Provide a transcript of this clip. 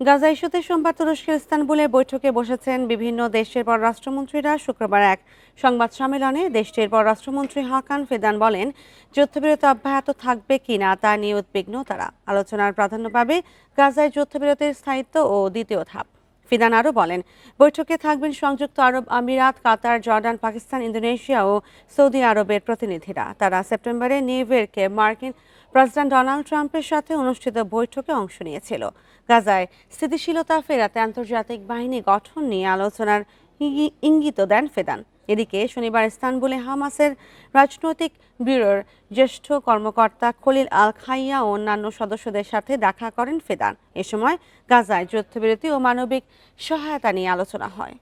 গাজা ইস্যুতে সোমবার তুরস্কের ইস্তানবুলে বৈঠকে বসেছেন বিভিন্ন দেশের পররাষ্ট্রমন্ত্রীরা। শুক্রবার এক সংবাদ সম্মেলনে দেশটির পররাষ্ট্রমন্ত্রী হাকান ফিদান বলেন, যুদ্ধবিরতি অব্যাহত থাকবে কিনা তা নিয়ে উদ্বিগ্ন তারা। আলোচনার প্রাধান্য পাবে গাজায় যুদ্ধবিরতির স্থায়িত্ব ও দ্বিতীয় ধাপ। ফিদান আরও বলেন, বৈঠকে থাকবেন সংযুক্ত আরব আমিরাত, কাতার, জর্ডান, পাকিস্তান, ইন্দোনেশিয়া ও সৌদি আরবের প্রতিনিধিরা। তারা সেপ্টেম্বরে নিউ ইয়র্কে মার্কিন প্রেসিডেন্ট ডোনাল্ড ট্রাম্পের সাথে অনুষ্ঠিত বৈঠকে অংশ নিয়েছিল। গাজায় স্থিতিশীলতা ফেরাতে আন্তর্জাতিক বাহিনী গঠন নিয়ে আলোচনার ইঙ্গিত দেন ফিদান। এদিকে শনিবার ইস্তানবুলে হামাসের রাজনৈতিক ব্যুরোর জ্যেষ্ঠ কর্মকর্তা খলিল আল খাইয়া ও অন্যান্য সদস্যদের সাথে দেখা করেন ফিদান। এ সময় গাজায় যুদ্ধবিরতি ও মানবিক সহায়তা নিয়ে আলোচনা হয়।